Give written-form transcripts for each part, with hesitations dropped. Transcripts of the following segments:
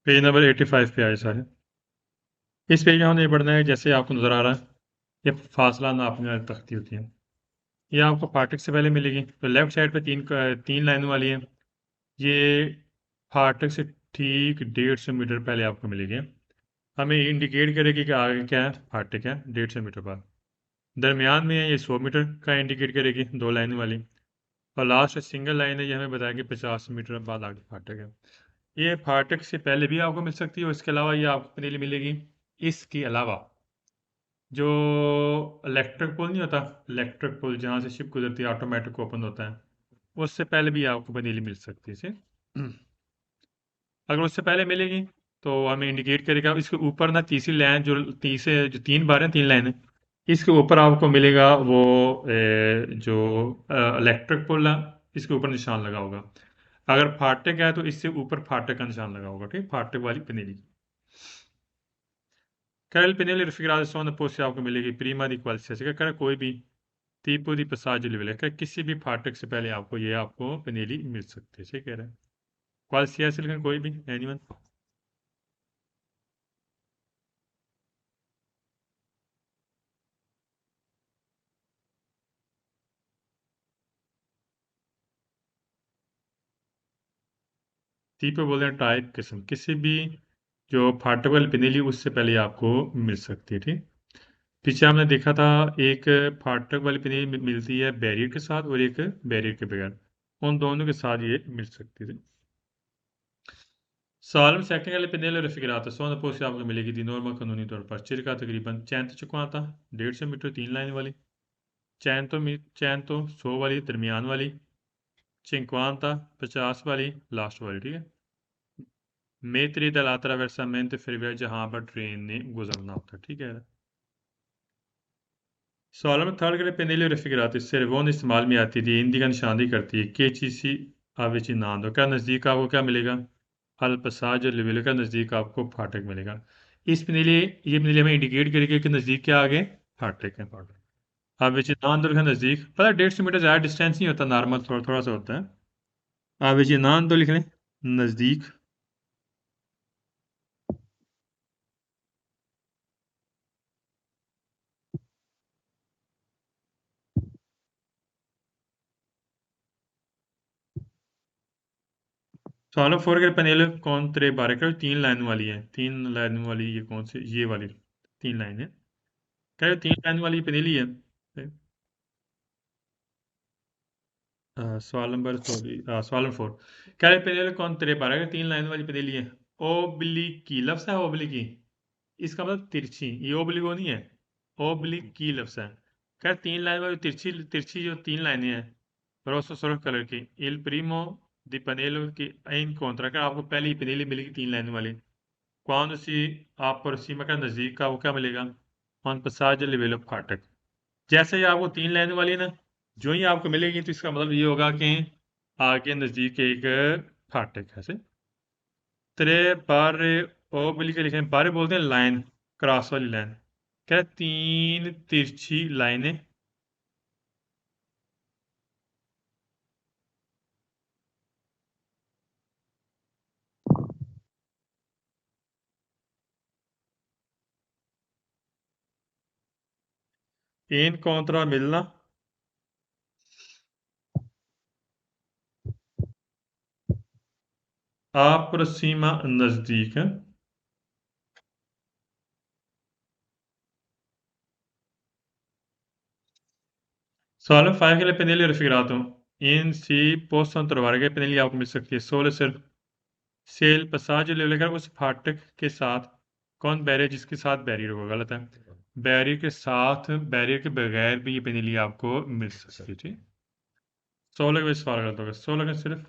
Page number 85 पे आए सारे। इस पेज में हमने पढ़ना है, जैसे आपको नज़र आ रहा है, ये फासला नापने वाली तख्ती होती है। ये आपको फाटक से पहले मिलेगी। तो लेफ्ट साइड पे तीन लाइनों वाली है। ये फाटक से ठीक 150 मीटर पहले आपको मिलेगी। हमें इंडिकेट करेगी कि आगे क्या है, फाटक है 150 मीटर बाद। दरमियान में है, ये 100 मीटर का इंडिकेट करेगी, दो लाइनों वाली। और लास्ट सिंगल लाइन है, ये हमें बताएगी 50 मीटर बाद आगे फाटक है। ये फाटक से पहले भी आपको मिल सकती है, और इसके अलावा ये आपको पनीली मिलेगी। इसके अलावा जो इलेक्ट्रिक पुल नहीं होता, इलेक्ट्रिक पुल जहाँ से शिप गुजरती है, ऑटोमेटिक ओपन होता है, उससे पहले भी आपको पनीली मिल सकती है इसे। अगर उससे पहले मिलेगी तो हमें इंडिकेट करेगा। इसके ऊपर ना तीसरी लाइन, जो तीन बार है, तीन लाइन है, इसके ऊपर आपको मिलेगा वो जो इलेक्ट्रिक पुल है, इसके ऊपर निशान लगा होगा। अगर फाटक है तो इससे ऊपर फाटक का निशान लगा होगा, ठीक, फाटक वाली पनीली। Carel pennello raffigurato sono posti आपको मिलेगी प्रीमा दी qualsiasi का कोई भी tipo di passaggio लिबल है, किसी भी फाटक से पहले आपको ये आपको पनीली मिल सकती है, ठीक कह रहा है। qualsiasi लिखा कोई भी, एनीवन। tipo बोलते हैं टाइप, किस्म, किसी भी जो फाटक वाली पनीली उससे पहले आपको मिल सकती है, ठीक। पीछे हमने देखा था, एक फाटक वाली पनीली मिलती है बैरियर के साथ और एक बैरियर के बगैर, उन दोनों के साथ ये मिल सकती है। साल में सेकंड वाले पेनेल रफिकराता सोना पोस्ट आपको मिलेगी दी नॉर्मल कानूनी तौर पर चिरका तकरीबन चैन तो चुका था 150 मीटर तीन लाइन वाली। चैन तो 100 वाली दरमियान वाली। चिंकवान था 50 वाली लास्ट वाली, ठीक है। मेत्री दलातरा वर्सामेंट फिर वह जहां पर ट्रेन ने गुजरना होता, ठीक है। सवाल में थर्ड के पेनेल रफिकरात इससे रिवोन इस्तेमाल में आती थी, हिंदी का निशानदी करती है के चीसी आवेची नाम दो क्या नज़दीक आपको क्या मिलेगा, अल पसाज और लिविल का नज़दीक आपको फाटक मिलेगा। इस पनीले ये पनीले हमें इंडिकेट करेगी कि नज़दीक क्या आगे फाटक है। आप विचिनान का नज़दीक पता 150 मीटर ज़्यादा डिस्टेंस नहीं होता, नॉर्मल थोड़ा थोड़ा सा होता है। आप विचिनान लिख लें, नज़दीक। सॉलो फोर के पनेल कौन तेरे बारे का तीन लाइन वाली है, तीन लाइन वाली ये कौन सी, ये वाली तीन लाइन है, क्या ये तीन लाइन वाली पनेली है। सवाल नंबर सॉरी सवाल नंबर फोर, क्या ये पनेल कौन तेरे बारे का तीन लाइन वाली पनेली है। ओब्लिकी लफ्ज़ है, ओब्लिकी इसका मतलब तिरछी, ये ओब्लिगो नहीं है, ओब्लिकी लफ्ज़ है। क्या तीन लाइन वाली तिरछी तिरछी जो तीन लाइनें हैं, रोसो सुर्ख कलर की, इल प्रीमो दी पनेलो की इन कॉन्ट्रा का आपको पहली पनेली मिलेगी तीन लाइन वाली। कौन सी आपको सीमा का नज़दीक का वो क्या मिलेगा, ऑन पसाज लिवेलो फाटक। जैसे ही आपको तीन लाइन वाली है ना, जो ही आपको मिलेगी तो इसका मतलब ये होगा कि आगे नज़दीक एक फाटक है से। तेरे बारे ओ बिल के लिखे बारे बोलते हैं लाइन, क्रॉस वाली लाइन। क्या तीन तिरछी लाइनें इन कॉन्ट्रा मिलना आप सीमा नज़दीक है। Solo fare che le pennelli raffigurato in si possono trovare che pennelli आपको मिल सकती है सोलह सिर्फ सेल पसाज ले लेकर उस फाटक के साथ कौन बैरियर जिसके साथ बैरियर होगा, गलत है। बैरियर के साथ, बैरियर के बगैर भी ये पनीली आपको मिल सकती है, ठीक। 16 का सवाल गलत होगा, 16 का सिर्फ।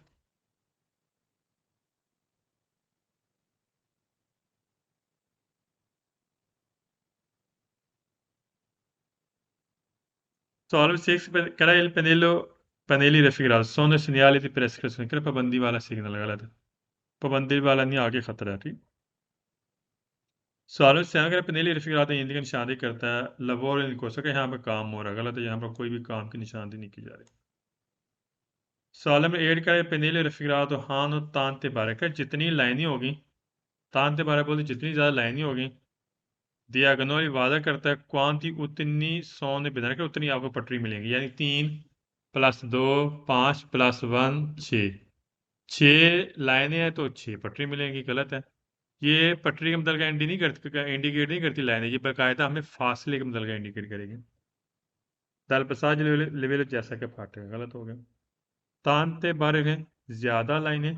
6 करा il pennello pannelli raffigurato sono segnali di prescrizione कर पाबंदी वाला सिग्नल गलत है, पाबंदी वाला नहीं, आगे खतरा है, ठीक। सवाल में स्वयं अगर पनीली रफिक हिंदी की निशानदेही करता है लबोर इनको सके यहाँ पे काम हो रहा है, गलत है, यहाँ पर कोई भी काम की निशानदेही नहीं की जा रही। सवाल में एड करे पनीली रफिक हाँ तानते बारे का जितनी लाइनें होगी तानते बारह बोलते जितनी ज़्यादा लाइनें होगी दियागोनली वादा करता है क्वांटी उतनी सौने बिना के उतनी आपको पटरी मिलेगी, यानी 3 + 2 5 + 1 6। 6 लाइनें हैं तो 6 पटरी मिलेंगी। गलत है। ये पटरी का मतलब का इंडिकेट नहीं करती लाइनें, ये बाकायदा हमें फासले के मतलब का इंडिकेट करेगी। दल पसाज लेवल जैसा कि फाटे गलत हो गया। तानते बारह हैं ज्यादा लाइनें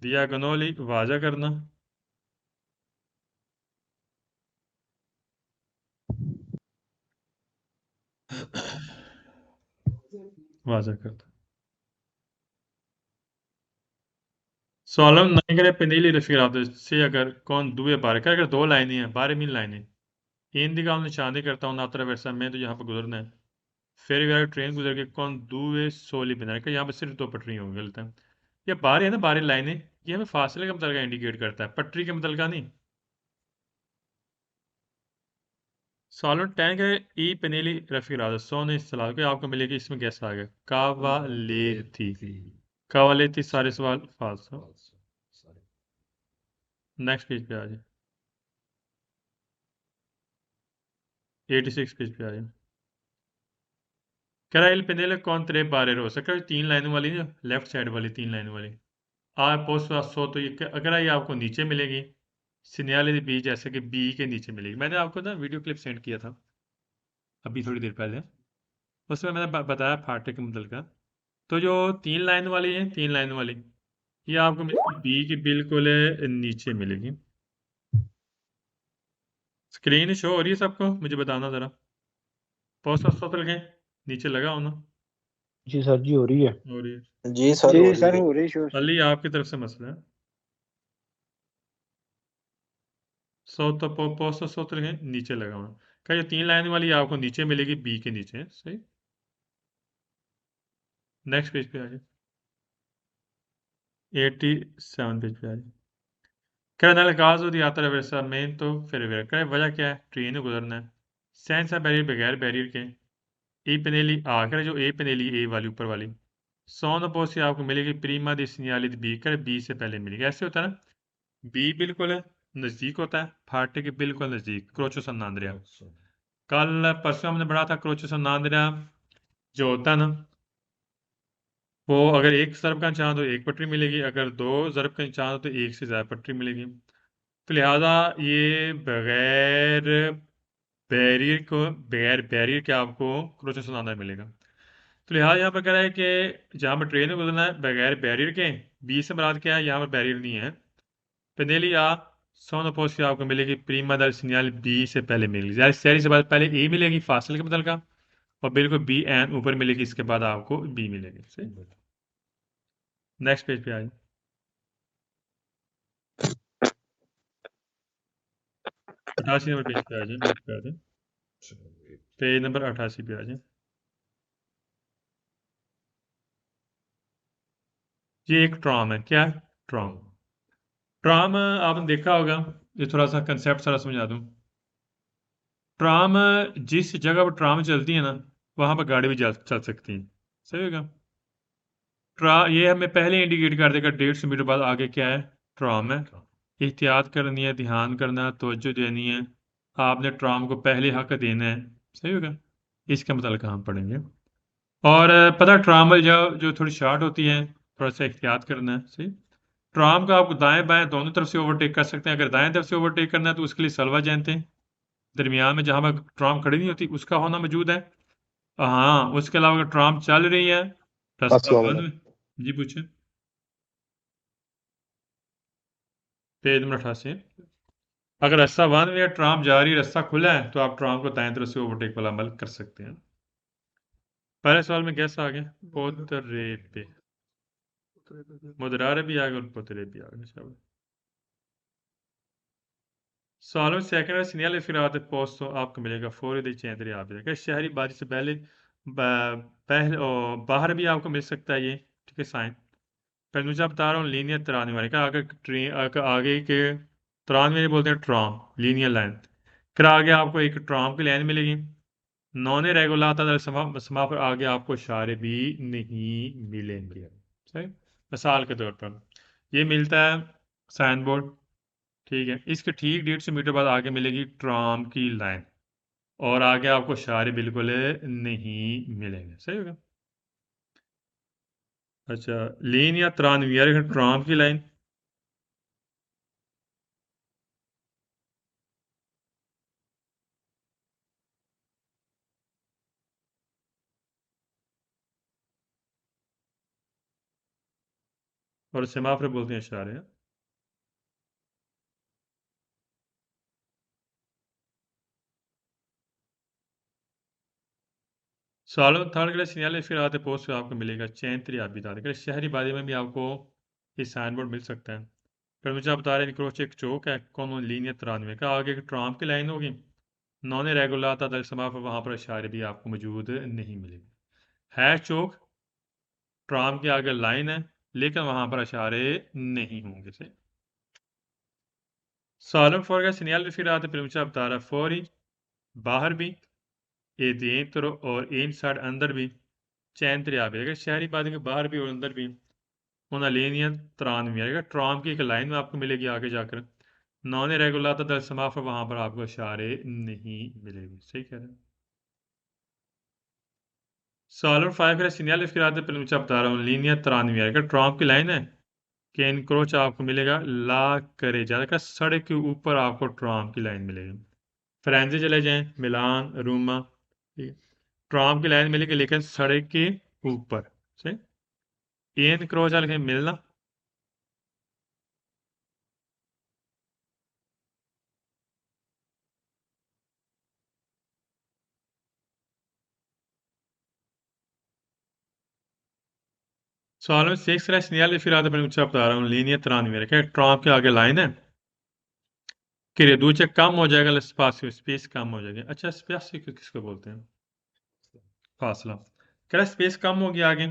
दियागोनली वाजा करना वाजा करना सॉलम नहीं करे पिनीली रफी से अगर कौन दुए बारे कर अगर 2 लाइनें हैं 12 लाइनें इन दिखा निशानी करता हूँ ना तरफ वैसा मैं तो यहाँ पर गुजरना है फिर अगर ट्रेन गुजर के कौन दुए सोली बिना कर यहाँ पर सिर्फ 2 पटरी होंगी। गलत है। ये 12 है ना 12 लाइनें, ये हमें फासले का मतलब का इंडिकेट करता है, पटरी के मतलब का नहीं। सॉलम टैंक है ई पेनेली रफी सोने इस सलाह के आपको मिलेगी, इसमें कैसा आ गया कावालेती। कावालेती सारे सवाल फाल्स। नेक्स्ट पेज पे आ जाए, 86 पेज पे आ जाए। कह रहा है, il penele con tre barre rosse, कह 3 लाइनों वाली ना, लेफ्ट साइड वाली 3 लाइनों वाली। आप पोस्ट सो तो ये अगर ये आपको नीचे मिलेगी सिनियाले बी, जैसे कि बी के नीचे मिलेगी। मैंने आपको ना वीडियो क्लिप सेंड किया था अभी थोड़ी देर पहले, उसमें मैंने बताया फाटे के मुदल का। तो जो 3 लाइन वाली है 3 लाइन वाली ये आपको बी की बिल्कुल नीचे मिलेगी। स्क्रीन शो हो रही है सबको, मुझे बताना ज़रा। पोस्ट सत्र के नीचे लगा हो ना? जी सर जी हो रही है। हो रही है। जी सर हो रही है। हो रही है। अली आपकी तरफ से मसला है। तो पोस्ट सूत्र है नीचे लगा हुआ क्या, ये 3 लाइन वाली आपको नीचे मिलेगी बी के नीचे। सही। नेक्स्ट पेज पे आ जाए, 87 पेज पे आ जाए। कह काज होती यात्रा व्यवस्था मेन तो फिर कह वजह क्या है, ट्रेन गुजरना है सेंसा बैरियर बगैर बैरियर के। ए पनेली आ कर जो ए पनेली ए वाली ऊपर वाली सोन पोस्ट से आपको मिलेगी प्रीमा दी सिग्नाली बी कर बी से पहले मिलेगी। ऐसे होता है ना, बी बिल्कुल नज़दीक होता है फाटे के बिल्कुल नज़दीक क्रोचो सन्नांद्रिया। कल परसों हमने पढ़ा था क्रोचो सन्नांद्रिया जो होता है ना, वो अगर एक ज़रब का निशान हो तो एक पटरी मिलेगी, अगर 2 ज़रब का निशान हो तो एक से ज़्यादा पटरी मिलेगी। तो लिहाजा ये बगैर बैरियर के आपको क्रोचो सन्नांद्रिया मिलेगा। तो लिहाजा यहाँ पर कह रहा है कि जहाँ पर ट्रेन में गुजरना है बगैर बैरियर के, बी से मुराद क्या है, यहाँ पर बैरियर नहीं है। पेनेली आ सोनोपोस की आपको मिलेगी प्रीमा दर सिग्नल बी से पहले मिलेगी, यानी शहरी से बाद पहले ए मिलेगी फासले के बदल का, और बिल्कुल बी एन ऊपर मिलेगी, इसके बाद आपको बी मिलेगी। सही। नेक्स्ट पेज पे आ जाए, 88 नंबर पेज पे आ जाए, नोट कर दें, पेज नंबर 88 पे आ जाए। ये एक ट्राम है, क्या है ट्राम। ट्राम आपने देखा होगा, ये थोड़ा सा कंसेप्ट सारा समझा दूं। ट्राम, जिस जगह पर ट्राम चलती है ना वहां पर गाड़ी भी चल सकती है। सही होगा। ये हमें पहले इंडिकेट कर देगा 150 मीटर बाद आगे क्या है, ट्राम है। एहतियात करनी है, ध्यान करना है, तवज्जो देनी है, आपने ट्राम को पहले हक देना है। सही होगा। इसका मतलब हम पढ़ेंगे। और पता है, ट्राम वाली जगह जो थोड़ी शार्ट होती है थोड़ा सा एहतियात करना है। सही। ट्राम का आपको दाएं बाएं दोनों तरफ से ओवरटेक कर सकते हैं। अगर दाएं तरफ से ओवरटेक करना है तो उसके लिए सलवा जानते हैं, दरमियान में जहां पर ट्राम खड़ी नहीं होती उसका होना मौजूद है। हाँ, उसके अलावा अगर ट्राम चल रही है रास्ता बंद। जी पूछे, पेज नंबर 88। अगर रास्ता बंद है या ट्राम जा रही रास्ता खुला है तो आप ट्राम को दाएं तरफ से ओवरटेक वाला अमल कर सकते हैं। पहले सवाल में कैसा आ गया, पोतरे पे मुदरारे भी आ गए और पोतरे भी आ गए। शाबाश। सवाल में सेकंड सिग्नल फिर आते पोस्ट तो आपको मिलेगा फौरी दी चेंदरी आप जाएगा शहरी बारिश से पहले पहले बाहर भी आपको मिल सकता है ये। ठीक है साइन। पर मुझे आप बता रहा हूँ लीनियर तरानी वाले का, अगर ट्रेन आगे के तरानवे बोलते हैं ट्राम लीनियर लाइन, फिर आगे आपको एक ट्राम की लाइन मिलेगी नॉन रेगुलाता दल समा पर आगे आपको इशारे भी नहीं मिलेंगे। सही। मिसाल के तौर पर ये मिलता है साइन बोर्ड, ठीक है, इसके ठीक 150 मीटर बाद आगे मिलेगी ट्राम की लाइन, और आगे आपको इशारे बिल्कुल नहीं मिलेंगे। सही होगा। अच्छा, लीन या त्रानवियर ट्राम की लाइन, और सेमाफोर बोलते हैं इशारे हैं। सालों थर्ड ग्रेड सिग्नल फिर आते पोस्ट पे आपको मिलेगा चैन आप बता दें शहरी बादी में भी आपको ये साइन बोर्ड मिल सकता है। फिर मुझे आप बता रहे हैं क्रोच एक चौक है कौन लीनियर 93 का, आगे एक ट्राम की लाइन होगी, नॉन रेगुलर आता दल समा पर वहाँ पर इशारे भी आपको मौजूद नहीं मिलेंगे। है चौक, ट्राम के आगे लाइन है, लेकिन वहाँ पर इशारे नहीं होंगे। से सालन फॉर का सिग्नल फिर आते फिर मुझे आप बता रहा है फौरी बाहर भी ये dentro और inside अंदर भी चैन आप अगर शहरी बादी के बाहर भी और अंदर भी una linea tranviaria ट्राम की एक लाइन में आपको मिलेगी आगे जाकर, नॉन रेगुलर दल समाफर वहां पर आपको इशारे नहीं मिलेंगे। सही कह रहे हैं। सॉलर फाइव का सिग्नल इसके आते पहले मुझे बता रहा हूँ लीनिया त्रानविया का ट्राम की लाइन है कि इनक्रोच आपको मिलेगा ला करे ज्यादा सड़क के ऊपर आपको ट्राम की लाइन मिलेगी। फ्रांस चले जाएं मिलान रोमा, ठीक है, ट्राम की लाइन मिलेगी लेकिन सड़क के ऊपर। सही। एन क्रॉस वाले मिलना। सवाल में सिक्स रैश निकाले फिर आते मैं मुझसे बता रहा हूँ लीनियर 93 क्या ट्राम के आगे लाइन है कि रेडूचे कम हो जाएगा स्पेस स्पेस कम हो जाएगी। अच्छा स्पेस किसको बोलते हैं? फासला। कह रहा स्पेस कम होगी आगे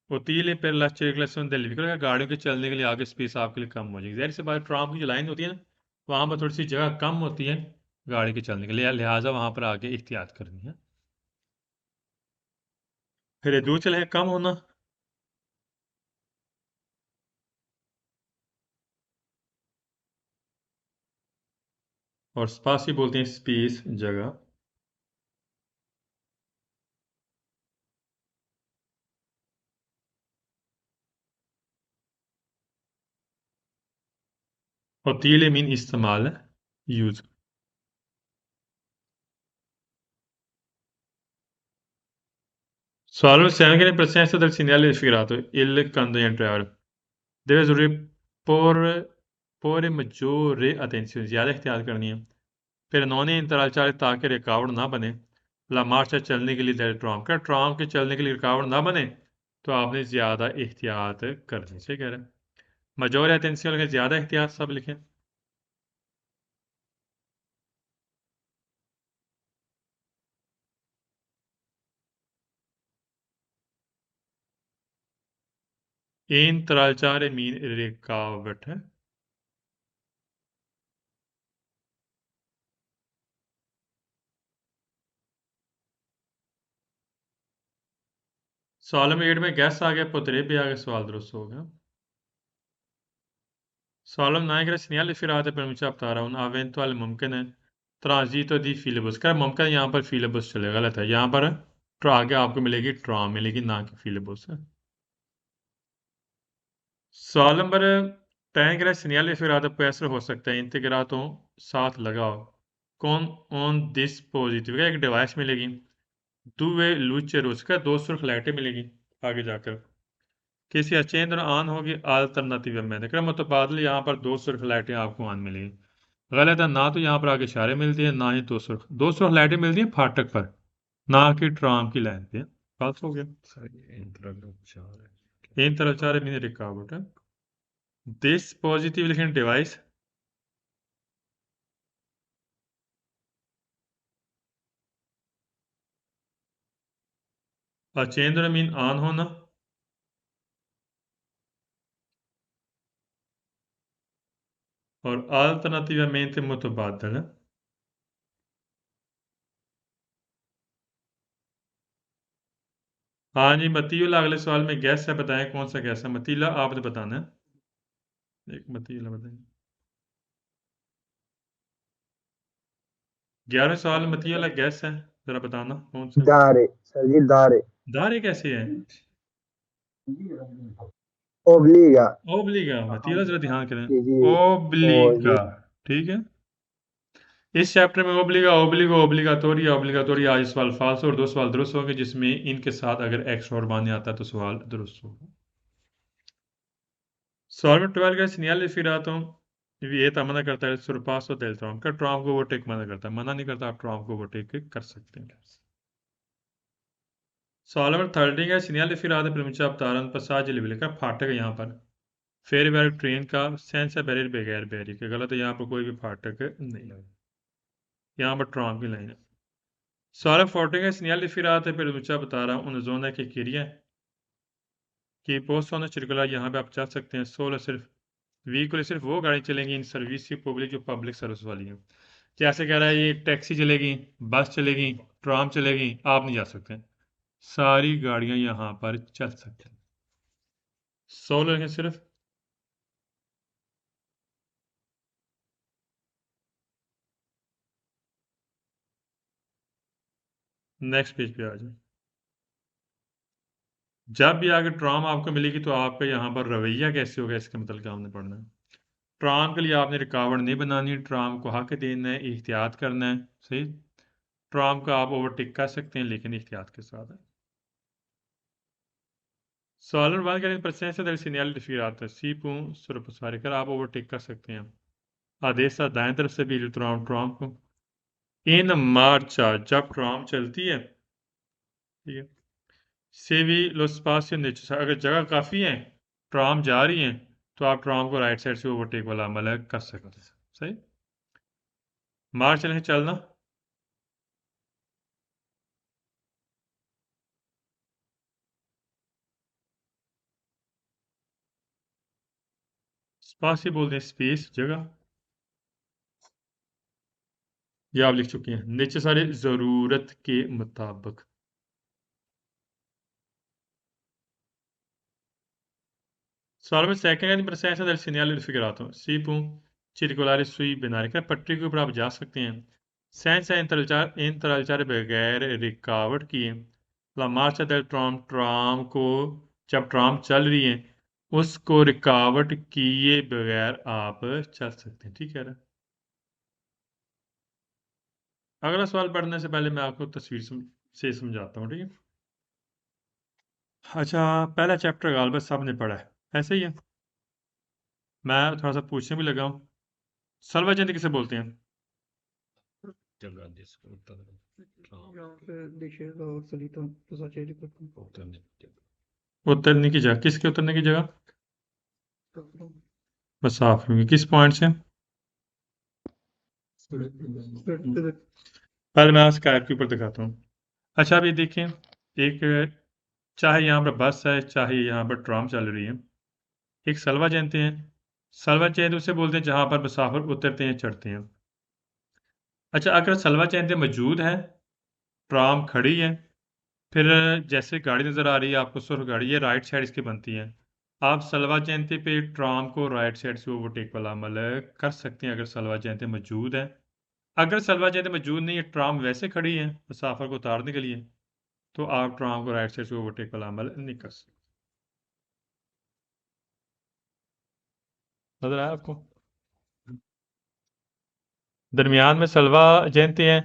होती है पर सर्कुलेशन दिल्ली गाड़ियों के चलने के लिए आगे स्पेस आपके लिए कम हो जाएगी। जहर से बात ट्राम की जो लाइन होती है ना वहां पर थोड़ी सी जगह कम होती है गाड़ी के चलने के लिए, लिहाजा वहां पर आगे एहतियात करनी है। फिर दूर चले कम होना, और स्पास ही बोलते हैं स्पेस जगह। और तीले मीन इस्तेमाल है use. Solo se anche in presenza del segnale ispirato, il candidato deve porre maggiore attenzione, ज़्यादा एहतियात करनी है। फिर इन्होंने इंतराल चाहे ताकि रुकावट ना बने, ला मार्च चलने के लिए ट्राम के चलने के लिए रुकावट ना बने तो आपने ज़्यादा एहतियात करनी। सही कह रहे हैं। मजोर अटेंशियल का ज़्यादा एहतियात सब लिखें। इंतराल चारे मीन रुकावट है। सवाल में 8 में गैस आ गया पुतरे भी आ गया, सवाल दुरुस्त हो गया। Sağlam नायक segnale firate per मुझे बता रहा हूँ अवेंतुअल मुमकिन है ट्रांजिटो दी फिलिबस का मुमकिन यहाँ पर फिलिबस चले गलत है, यहाँ पर आगे आपको मिलेगी ट्रा मिलेगी ना कि फिलिबस है। सवाल number tank segnale firate può essere हो सकता है इंटीग्रातो साथ लगाओ कौन ऑन दिस पॉजिटिव का एक डिवाइस मिलेगी, दुए लूचे उसका दो सुर्ख लाइटें मिलेगी आगे जाकर, किसी अचेंद्र आन होगी अल्टरनेटिव में देख रहे मुतबादल यहाँ पर दो सुर्ख लाइटें आपको आन मिलेगी। गलत है, ना तो यहाँ पर आगे इशारे मिलती है ना ही दो सुर्ख लाइटें मिलती हैं फाटक पर, ना कि ट्राम की लाइन पे। फाल्स हो गया। इन तरफ चार मीन रुकावट है। दिस पॉजिटिव लिखें डिवाइस, अचेंद्र मीन ऑन होना, और अल्टरनेटिव मीन मुतबादल है। हाँ जी, मतीला अगले सवाल में गैस है, बताएं कौन सा गैस है। मतीला आपने बताना है। एक मतीला बताएं। 11वें सवाल में मतीला गैस है, जरा बताना कौन सा। दारे सर जी, दारे दारे कैसे है? ओब्लिगा। ओब्लिगा, मतीला जरा ध्यान करें। जी जी। ओ ओब्लिगा, जी। ठीक है। इस चैप्टर में ओब्लिगा, ओब्लिगो, ओब्लिगातोरिया, ओब्लिगातोरिया, आज सवाल फाल्स और 2 सवाल दुरुस्त होंगे, जिसमें इनके साथ अगर एक्स और मान्य आता है तो सवाल दुरुस्त होगा। सवाल में 12 का सिग्नल फिर आता हूँ। ये तो मना करता है सुरपास और del ट्राम का, ट्राम को ओवरटेक मना करता है, मना नहीं करता, आप ट्राम को ओवरटेक कर सकते हैं। सवाल नंबर 13 का सिग्नल फिर आता है प्रमुचा अवतारण पसाज लेवल का फाटक है यहाँ पर। फेयर वेयर ट्रेन का सेंस है बैरियर बगैर बैरियर के, गलत है, यहाँ पर कोई भी फाटक नहीं है, यहाँ पर ट्राम की लाइन है। सवाल 14 का सिग्नल फिर आता है प्रमुचा बता रहा हूँ जोन की क्रिया कि पोस्ट ऑन सर्कुलर, यहाँ पे आप चल सकते हैं। 16 सिर्फ व्हीकल सिर्फ वो गाड़ी चलेंगी इन सर्विस की पब्लिक, जो पब्लिक सर्विस वाली है। जैसे कह रहा है ये टैक्सी चलेगी, बस चलेगी, ट्राम चलेगी, आप नहीं जा सकते। सारी गाड़ियां यहाँ पर चल सकती हैं। 16 हैं सिर्फ। नेक्स्ट पेज पे आ जाए। जब भी आगे ट्राम आपको मिलेगी तो आपका यहाँ पर रवैया कैसे होगा, इसका मतलब क्या हमने पढ़ना है। ट्राम के लिए आपने रुकावट नहीं बनानी, ट्राम को हक देना है, एहतियात करना है, सही। ट्राम को आप ओवरटेक कर सकते हैं लेकिन एहतियात के साथ है। सॉलन बात करें presenza del segnale raffigurato सी पू सुरपसारे कर आप ओवरटेक कर सकते हैं। आदेशा दाएं तरफ से भी ट्राम ट्राम को इन मार्चा, जब ट्राम चलती है, ठीक है, से भी लो स्पासियो नीचे, अगर जगह काफ़ी है, ट्राम जा रही है, तो आप ट्राम को राइट साइड से ओवरटेक वाला अमल कर सकते हैं, सही। मार्च चलें चलना। स्पासियो बोलते हैं स्पेस, जगह। ये आप लिख चुके हैं नीचे सारे ज़रूरत के मुताबिक। Solve second in presenza del segnale raffigurato. Si può circolare sui binari, क्या पटरी के ऊपर आप जा सकते हैं। सेंस है इंतरचार बगैर रिकावट किए। ला मार्चा del ट्राम, ट्राम को जब ट्राम चल रही है उसको रिकावट किए बगैर आप चल सकते हैं, ठीक है ना। अगला सवाल पढ़ने से पहले मैं आपको तस्वीर से समझाता हूँ, ठीक है। अच्छा, पहला चैप्टर गालबत सबने पढ़ा है, ऐसे ही है। मैं थोड़ा सा पूछने भी लगा हूँ। सलवा जयंती किसे बोलते हैं? यहाँ पे देखिएगा और सलीता तो सचेरी करता उतरने की जगह, किसके उतरने की जगह? हूँ बस साफ होंगे किस पॉइंट से? पहले मैं स्काइप के ऊपर दिखाता हूँ। अच्छा, अब ये देखें, एक चाहे यहाँ पर बस है, चाहे यहाँ पर ट्राम चल रही है, एक सलवा जयंती है। सलवा जयंती उसे बोलते हैं जहाँ पर मुसाफिर उतरते हैं चढ़ते हैं। अच्छा, अगर सलवा जयंती मौजूद है, ट्राम खड़ी है, फिर जैसे गाड़ी नज़र आ रही है आपको, सुर्ख गाड़ी, ये राइट साइड इसकी बनती है। आप सलवा जयंती पे ट्राम को राइट साइड से ओवरटेक वाला अमल कर सकते हैं अगर सलवा जयंती मौजूद है। अगर सलवा जयंती मौजूद नहीं है, ट्राम वैसे खड़ी है मुसाफिर को उतारने के लिए, तो आप ट्राम को राइट साइड से ओवरटेक वाला अमल नहीं कर सकते। नजर आया आपको? दरमियान में सलवा जयंती है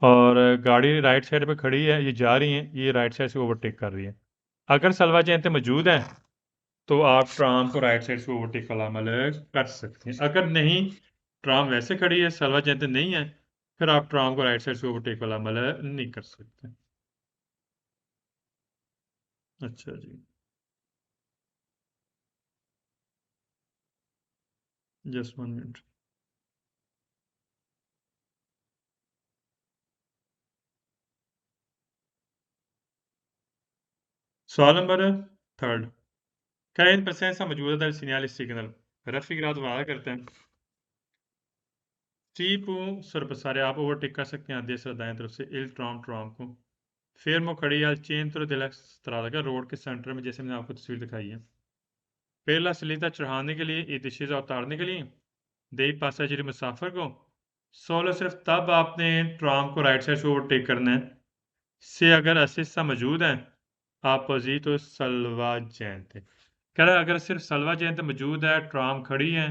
और गाड़ी राइट साइड पे खड़ी है, ये जा रही है, ये राइट साइड से ओवरटेक कर रही है। अगर सलवा जयंती मौजूद है तो आप ट्राम को राइट साइड से ओवरटेक वाला अमल कर सकते हैं। अगर नहीं, ट्राम वैसे खड़ी है, सलवा जयंती नहीं है, फिर आप ट्राम को राइट साइड से ओवरटेक वाला अमल नहीं कर सकते। अच्छा जी, जस्ट 1 मिनट। सवाल नंबर 3, क्या इन presenza मौजूदा सीनियल सिग्नल रफिक वादा करते हैं। टी पू सरपसारे आप ओवरटेक कर सकते हैं आदेश दाएं तरफ से इल ट्राम ट्राम को fermo खड़ी al centro della strada का रोड के सेंटर में, जैसे मैंने आपको तस्वीर दिखाई है। पहला सलीता चढ़ाने के लिए, ये दिशेजा उतारने के लिए, दे पासाजिरी मुसाफिर को सोलो सिर्फ तब आपने ट्राम को राइट साइड से ओवरटेक करना है से अगर असिस्सा मौजूद है अपोजिटो सल्वाजेंटे। कह रहा है अगर सिर्फ सल्वाजेंटे मौजूद है, ट्राम खड़ी है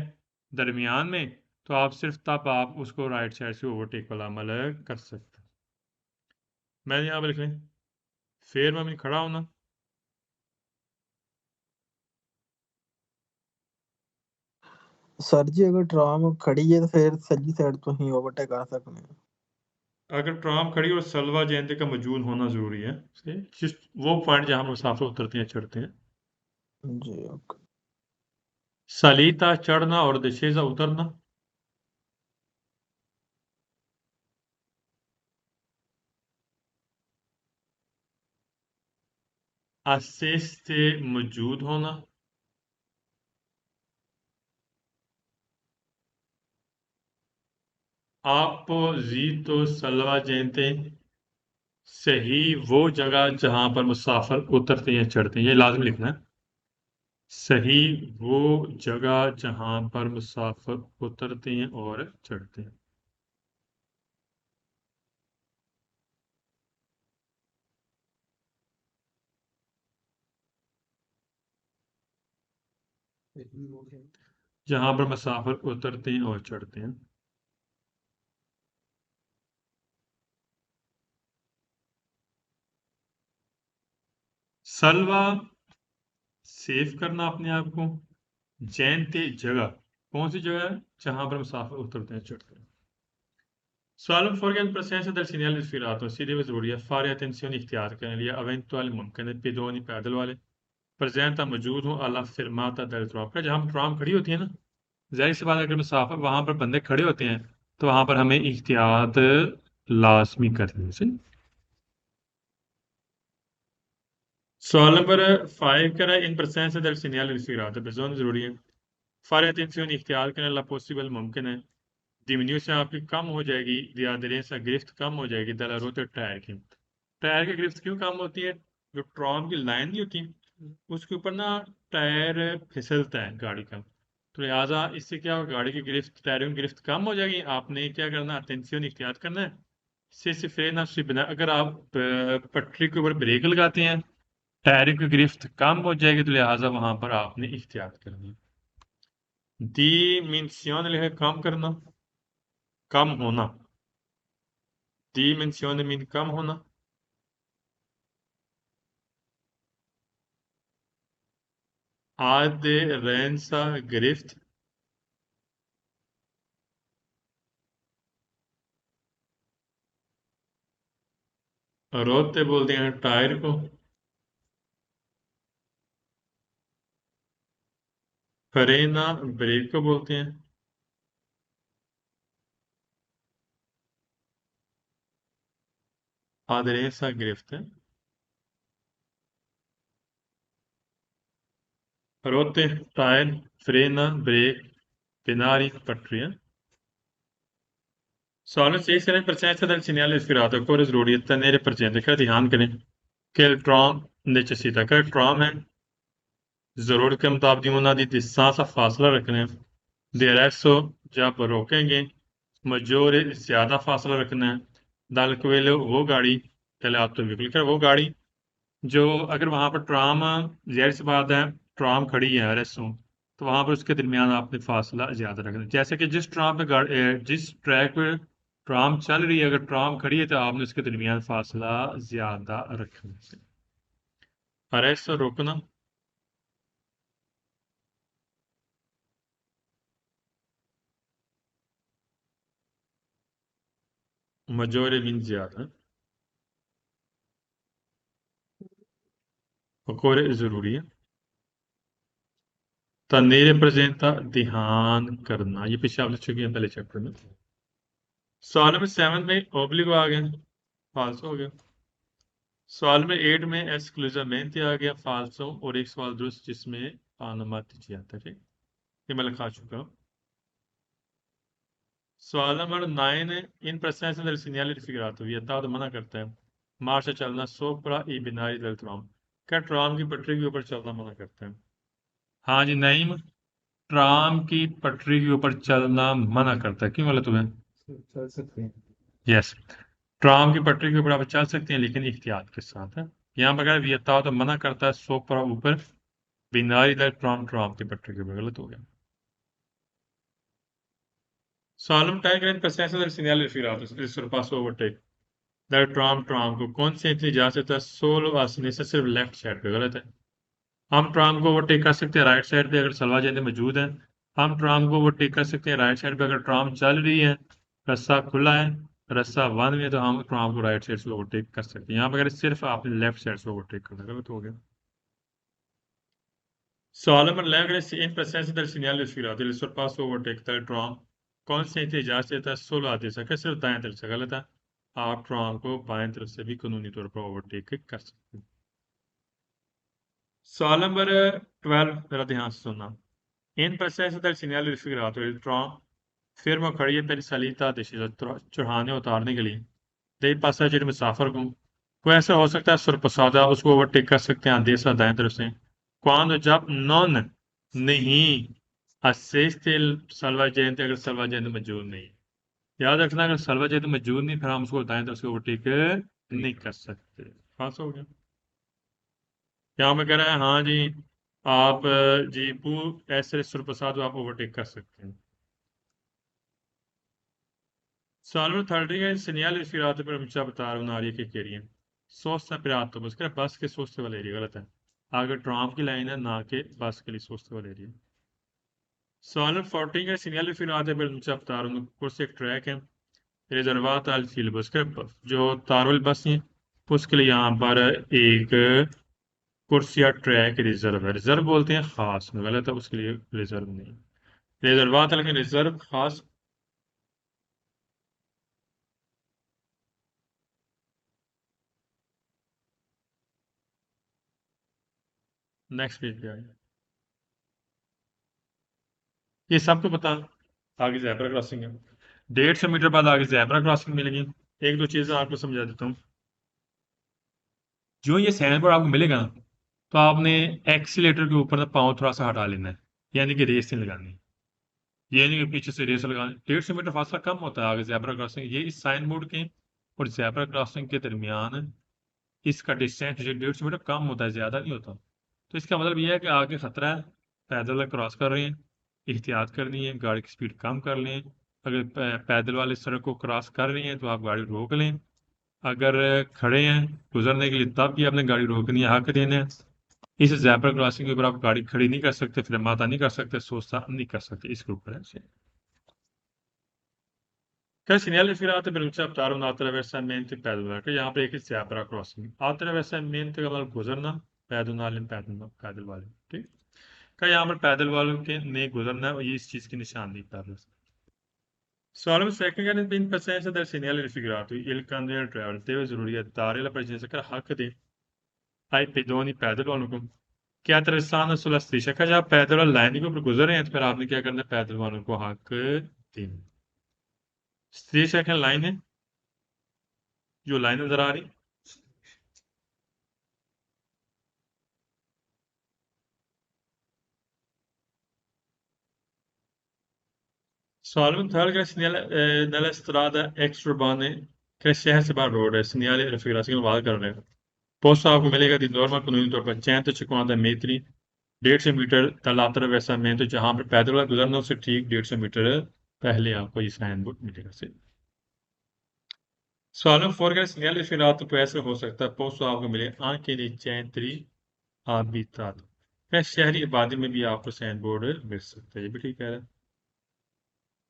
दरमियान में, तो आप सिर्फ तब आप उसको राइट साइड से ओवरटेक वाला अमल कर सकते हैं। मैंने यहाँ पर लिख लें फिर मैं खड़ा होना, सर जी अगर ट्राम खड़ी है तो फिर सज्जी साइड तो ही ओवरटेक कर सकते हैं। अगर ट्राम खड़ी और सलवा जयंती का मौजूद होना जरूरी है, जिस वो पॉइंट जहां मुसाफिर उतरते हैं चढ़ते हैं। जी ओके। सलीता चढ़ना और दिशेजा उतरना। असेस से मौजूद होना। अपोजिटो सलवा जयंती सही वो जगह जहां पर मुसाफिर उतरते हैं चढ़ते हैं, ये लाजमी लिखना है। सही वो जगह जहां पर मुसाफिर उतरते हैं और चढ़ते हैं। जहां पर मुसाफिर उतरते हैं और चढ़ते हैं। सलवा सेव करना अपने आप को। जैनते जगह कौन सी जगह है जहां पर मुसाफिर उतरते हैं चढ़ते हैं। Solo fuori dal presenza del segnale sfilato si deve ज़रूरी fare attenzione इख्तियार करने लिए eventuali मुमकिन pedoni पैदल वाले presenta मौजूद हो alla fermata del tram पर जहाँ ट्राम खड़ी होती है ना, जाहिर सी बात है अगर मुसाफिर वहां पर बंदे खड़े होते हैं तो वहां पर हमें इख्तियात लाजमी करनी है। सवाल नंबर 5 कह रहा है इन presenza del segnale sfilato Bejon जरूरी है fare attenzione इख्तियार करने ला पॉसिबल मुमकिन है डिमिन्यू से आपकी कम हो जाएगी, दियादरेसा गिरफ्त कम हो जाएगी दला रोते टायर की। टायर की गिरफ्त क्यों कम होती है? जो ट्रॉम की लाइन नहीं होती उसके ऊपर ना टायर फिसलता है गाड़ी का, तो लिहाजा इससे क्या होगा, गाड़ी की गिरफ्त टायरों की गिरफ्त कम हो जाएगी। आपने क्या करना, अटेंशन इख्तियार करना है। इससे फ्रेन आपसे बिना, अगर आप पटरी के ऊपर ब्रेक लगाते हैं टायरों की गिरफ्त कम हो जाएगी, तो लिहाजा वहां पर आपने इख्तियार करना है। डिमेंशियन लिखा है कम करना, कम होना। डिमेंशियन मीन कम होना। aderenza गिरफ्त। रोते बोलते हैं टायर को। फ्रेना ब्रेक को बोलते हैं। aderenza गिरफ्त है। रोते टायर, फ्रेना ब्रेक, binari पटरियां। Solo se essere in presenza del segnale ispirato occorre ज़रूरी है tenere presente का ध्यान करें कि ट्रॉम necessita का ट्रॉम है ज़रूरत के मुताबिक उन्हें दी distanza फासला रखना है। De adesso जब रोकेंगे मजोर ज्यादा फासला रखना है। दल क्वेलो वो गाड़ी, पहले आप तो बिल्कुल कर वो गाड़ी जो, अगर वहां पर ट्राम, जाहिर सी बात है ट्राम खड़ी है रेसों, तो वहां पर उसके दरमियान आपने फासला ज्यादा रखना है। जैसे कि जिस ट्राम पे जिस ट्रैक पे ट्राम चल रही है, अगर ट्राम खड़ी है तो आपने उसके दरमियान फासला ज्यादा रखना है। अरेसो रोकना। मजोरे मीन ज्यादा। अकोरे जरूरी है। तनेरे प्रेजेंटा ध्यान करना, ये पीछे आपने चुकी है पहले चैप्टर में। सवाल नंबर 7 में ओब्लिगो आ गया, फाल्सो हो गया। सवाल में 8 में एक्सक्लूसिवमेंट आ गया, फाल्सो, और एक सवाल दुरुस्त जिसमें अनुमति आता है। ये मैं लिखा चुका हूँ। सवाल नंबर 9 है इन प्रश्न del segnale raffigurato, ये तो मना करता है मार्च से चलना सोपरा ई बिनारी दल ट्राम। क्या ट्राम की पटरी के ऊपर चलना मना करते हैं? हाँ जी नईम, ट्राम की पटरी के ऊपर चलना मना करता है, क्यों बोला तुम्हें? चल सकते हैं। यस, ट्राम की पटरी के ऊपर आप चल सकते हैं लेकिन एहतियात के साथ है। यहाँ पर अगर वियता हो तो मना करता है सोपरा ऊपर, बिनारी दल ट्राम ट्राम की पटरी के ऊपर, गलत हो गया। Solemn tiger and presenza del segnale ispirato, il sorpasso overtake there tram tram को कौन से इतनी जा सकता है सोलो आसनी से सिर्फ लेफ्ट साइड पे, गलत है। हम ट्राम को ओवरटेक कर सकते हैं राइट साइड पे अगर सलवा जैसे मौजूद है। हम ट्राम को ओवरटेक कर सकते हैं राइट साइड पे अगर ट्राम चल रही है, रास्ता खुला है, रास्ता बंद में, तो हम ट्राम को राइट साइड से ओवरटेक कर सकते हैं। यहाँ पर अगर सिर्फ आपने लेफ्ट साइड से ओवरटेक करना, गलत हो गया। Solomon Lagrange in presenza del segnale ispirato, il sorpasso overtake del tram कौन से इhtiyaj से था सोलो आते सके सिर्फ दाएं तरफ से, गलत है। आप ट्राम को बाएं तरफ से भी कानूनी तौर पर ओवरटेक कर सकते हैं। सवाल नंबर 12 मेरा ध्यान से सुनना। In presenza del segnale ispirato, il tram fermo खड़ी per salita decisa चढ़ाने उतारने के लिए दे passeggeri मुसाफिर को ऐसा हो सकता है सरपसादा उसको ओवरटेक कर सकते हैं देसा दाएं तरफ से quando जब non नहीं assiste il salvagente अगर salvagente मौजूद नहीं। याद रखना अगर salvagente मौजूद नहीं फिर हम उसको दाएं तरफ से ओवरटेक नहीं कर सकते। पास हो गया। यहाँ में कह रहा है हाँ जी आप जी ऐसे सुरप्रसाद आप ओवरटेक कर सकते हैं। Salvo tardía in segnale ispirato per बता रहा हूँ आर्य के कह रही है सोचता पिरातो बस कर बस के सोचते वाले एरिया, गलत है। आगे ट्राम की लाइन है ना के बस के लिए सोचते वाले एरिया। Salvo 14 का segnale ispirato per बता रहा हूँ कुछ एक ट्रैक है रिजर्वात अल फील बस कर जो तारवल बस है उसके लिए यहाँ पर एक कुर्सी या ट्रैक रिजर्व है। रिजर्व बोलते हैं खास में, गलत है, उसके लिए रिजर्व नहीं। रिजर्वात लेकिन रिजर्व खास। नेक्स्ट पेज पे आइए। ये सबको पता आगे जैबरा क्रॉसिंग है, 150 मीटर बाद आगे जैबरा क्रॉसिंग मिलेगी। एक दो चीजें आपको समझा देता हूँ। जो ये साइन बोर्ड आपको मिलेगा ना तो आपने एक्सीलेटर के ऊपर ना पाँव थोड़ा सा हटा लेना है, यानी कि रेस नहीं लगानी। ये नहीं कि पीछे से रेस लगानी। 150 मीटर फासला कम होता है आगे जैबरा क्रॉसिंग, ये इस साइन बोर्ड के और जैबरा क्रॉसिंग के दरमियान इसका डिस्टेंस जो 150 मीटर कम होता है, ज्यादा नहीं होता। तो इसका मतलब यह है कि आगे खतरा है, पैदल क्रॉस कर रहे हैं, एहतियात करनी है, गाड़ी की स्पीड कम कर लें। अगर पैदल वाले सड़क को क्रॉस कर रही हैं तो आप गाड़ी रोक लें। अगर खड़े हैं गुजरने के लिए तब भी आपने गाड़ी रोकनी है, हक देना है। इस जैपर क्रॉसिंग के ऊपर आप गाड़ी खड़ी नहीं कर सकते, फिर माता नहीं कर सकते, सोचता नहीं कर सकते, इसके ऊपर है। Che segnale ispirato per accettare un attraversamento pedonale कि यहाँ पे एक zebra क्रॉसिंग attraversamento का मतलब गुजरना, पैदल पैदल वाले, ठीक। का यहाँ पर पैदल वालों के नहीं गुजरना है और ये इस चीज की निशानी कर रहा है। Solemn second in presenza del segnale raffigurato, il candidare driver deve esordiare la presenza che hak they ai pedoni पैदल वालों को क्या attraversando sulla striscia का जब पैदल वाला लाइन के ऊपर गुजर रहे हैं तो फिर आपने क्या करना है, पैदल वालों को हक देना। स्ट्रीशा क्या लाइन है, जो लाइन नजर आ रही। Salvo töljer nella strada extraurbane che शहर से बाहर रोड है segnale raffigurazione वाल कर रहे हैं। पोस्ट आपको मिलेगा di norma कानूनी तौर पर 150 metri 150 मीटर दलातर वैसा में, तो जहां पर पैदल वाला गुजरना उससे ठीक 150 मीटर पहले आपको ये साइन बोर्ड मिलेगा से। Salvo fuori segnale raffigurato può essere हो सकता है पोस्ट आपको मिले anche nei centri abitati, शहरी आबादी में भी आपको साइन बोर्ड मिल सकता है, ये भी ठीक है।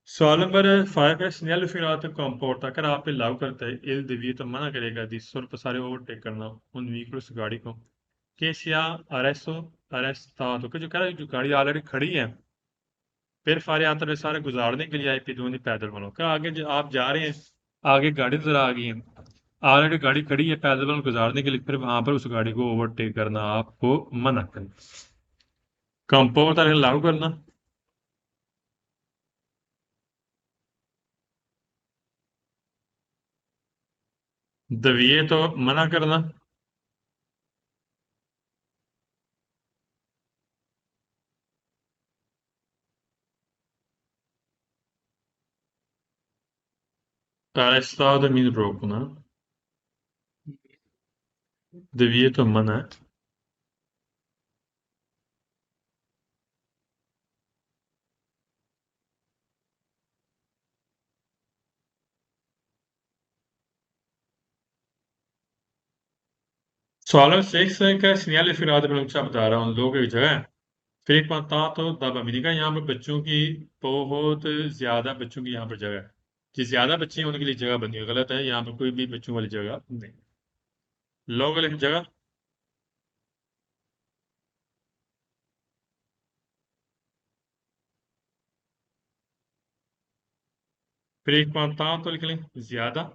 सवाल नंबर 5 है segnale ispirato comporta अगर आप पे लागू करता है il divieto मना करेगा di sorpassare ओवरटेक करना उन व्हीकल उस गाड़ी को che sia arrestato कि जो कह रहा है जो गाड़ी ऑलरेडी खड़ी है फिर फारे आते सारे गुजारने के लिए आई पी दोनों पैदल वालों का आगे जो आप जा रहे हैं आगे गाड़ी नजर आ गई है, ऑलरेडी गाड़ी खड़ी है, पैदल वालों गुजारने के लिए फिर वहां पर उस गाड़ी को ओवरटेक करना आपको मना करें। कंपोर्टा लागू करना दविये तो मना करना। Arrestado मीन रोकना, दविये तो मना है। Solo sex का segnale figurato pronuncia बता रहा हूँ, लोगों की जगह है। फिर एक बात था तो दब अमेरिका यहाँ पर बच्चों की बहुत ज्यादा बच्चों की यहाँ पर जगह है। जिस ज्यादा बच्चे हैं उनके लिए जगह बनी है, गलत है, यहाँ पर कोई भी बच्चों वाली जगह नहीं। लोग वाली जगह। फिर एक बात था तो लिख लें ज्यादा।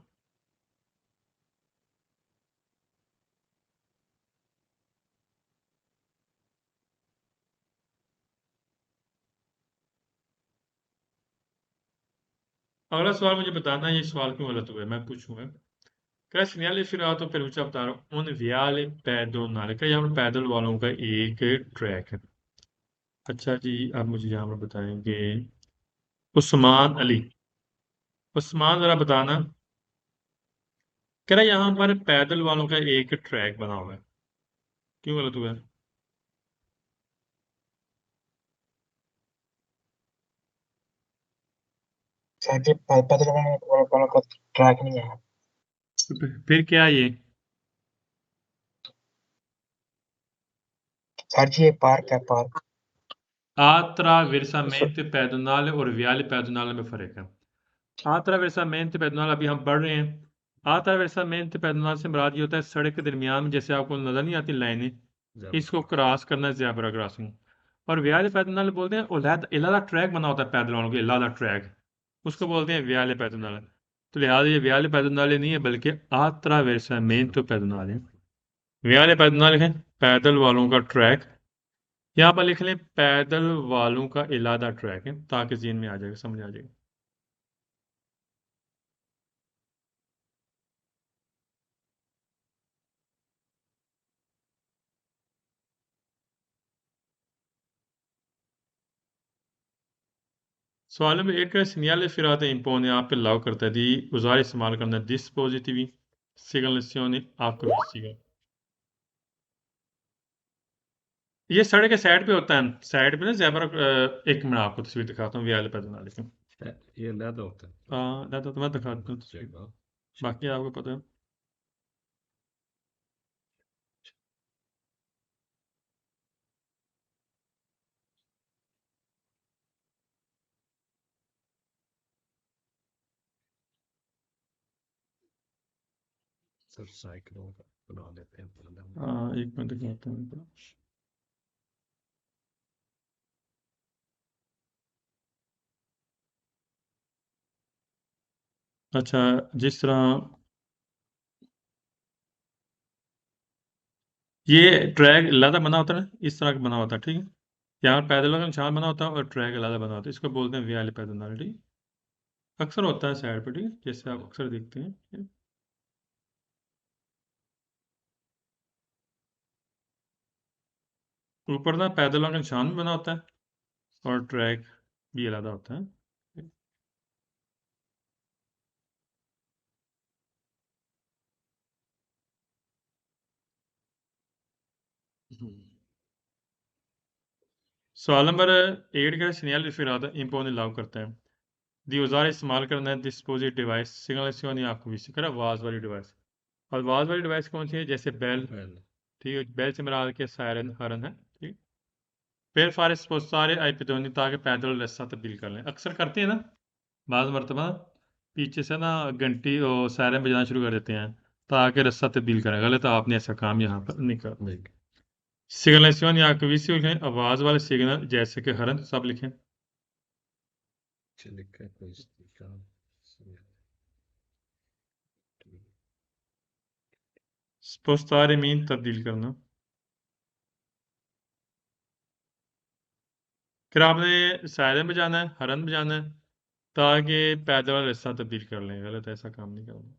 अगला सवाल मुझे बताना है ये सवाल क्यों गलत हुआ है, मैं पूछूंगा। क्या segnale figurato pronuncia बता रहा हूँ, उन वियाले pedonale का यहाँ पर पैदल वालों का एक ट्रैक है। अच्छा जी, आप मुझे यहाँ पर बताएंगे उस्मान अली। उस्मान जरा बताना, कह रहा यहाँ पर पैदल वालों का एक ट्रैक बना हुआ है, क्यों गलत हुआ है? सर जी पैदल वालों का ट्रैक नहीं है। फिर क्या है ये? सर जी ये पार्क है, पार्क। Attraversamento pedonale और viale pedonale में फर्क है। Attraversamento pedonale अभी हम पढ़ रहे हैं। Attraversamento pedonale से मुराद ये होता है सड़क के दरमियान में, जैसे आपको नजर नहीं आती लाइनें, इसको क्रॉस करना है, ज़ेब्रा क्रॉसिंग। और वियाले पैदनाले बोलते हैं इलादा ट्रैक बना होता है पैदल वालों के, इलादा ट्रैक, उसको बोलते हैं वियाले पैदनाले। तो लिहाजा ये वियाले पैदनाले नहीं है बल्कि attraversamento pedonale। वियाले पैदनाले है पैदल वालों का ट्रैक। यहाँ पर लिख लें पैदल वालों का इलादा ट्रैक है, ताकि ज़हन में आ जाएगा, समझ आ जाएगा। सवाल नंबर 8 का segnale firate impone आप पे लागू करता है दी उजार इस्तेमाल करना dispositivi segnalazioni acrostiche। ये सड़क के साइड पे होता है, साइड पे ना ज़ेब्रा। एक मिनट आपको तस्वीर दिखाता हूँ वियाले पैदनाले की। ये लैदा होता है। हाँ दादा तो मैं दिखाता हूँ तस्वीर, बाकी आपको पता है। सर साइकिलों का बना देते हैं मतलब। हाँ एक मिनट दिखाता हूँ आपको। अच्छा, जिस तरह ये ट्रैक अलग बना होता है ना, इस तरह का बना होता है, ठीक है। यहाँ पैदलों का निशान बना होता है और ट्रैक अलग बना होता है, इसको बोलते हैं वियाले पैदनाले, ठीक है। अक्सर होता है साइड पे, ठीक है, जैसे आप अक्सर देखते हैं, ठीक है? ऊपर ना पैदलों का निशान भी बना होता है और ट्रैक भी अलग होता है। सवाल नंबर 8 का सिग्नल फिर आता है इंपोने लागू करते हैं दी औजार इस्तेमाल करना है डिस्पोजिट डिवाइस सिग्नल आपको भी सीखा आवाज़ वाली डिवाइस। और आवाज़ वाली डिवाइस कौन सी है? जैसे बेल, ठीक है, बेल से मेरा के सायरन हरन है, ठीक। फिर फारिस सारे आईपितोनी ताकि पैदल रास्ता तब्दील कर लें, अक्सर करते हैं ना, बाज़ मरतबा पीछे से ना घंटी और सायरन बजाना शुरू कर देते हैं ताकि रास्ता तब्दील करें, गलत है, आपने ऐसा काम यहाँ पर नहीं करना। सिग्नलाइजेशन या कविसी लिखें, आवाज़ वाले सिग्नल जैसे कि हरन सब लिखें। लिखा कोई का स्पोस्तारे मीन तब्दील करना। फिर आपने सायरन बजाना है, हरन बजाना है ताकि पैदल वाला रास्ता तब्दील कर लें, गलत है, ऐसा काम नहीं करना।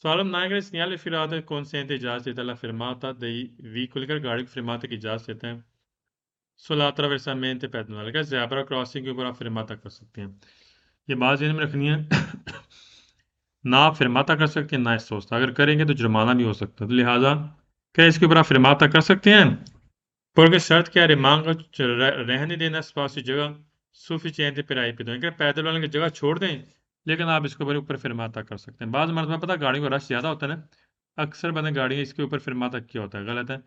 Sağlam naygre segnale firate consente icazet della fermata dei veicoli गाड़ी को fermata की इजाजत देते हैं सुला attraversamento pedonale का zebra crossing के ऊपर आप fermata कर सकते हैं ये बात ध्यान में रखनी है ना आप fermata कर सकते हैं ना इस सोचता अगर करेंगे तो जुर्माना भी हो सकता है तो लिहाजा क्या इसके ऊपर आप fermata कर सकते हैं पर शर्त क्या है रिमांग रहने देना स्पासी जगह सुफिशिएंट per आई पे दो अगर पैदल वाले की जगह छोड़ दें लेकिन आप इसके ऊपर fermata कर सकते हैं बाद मर्तबा पता गाड़ी को रश ज़्यादा होता है ना अक्सर बंदे गाड़ी इसके ऊपर fermata किया होता है गलत है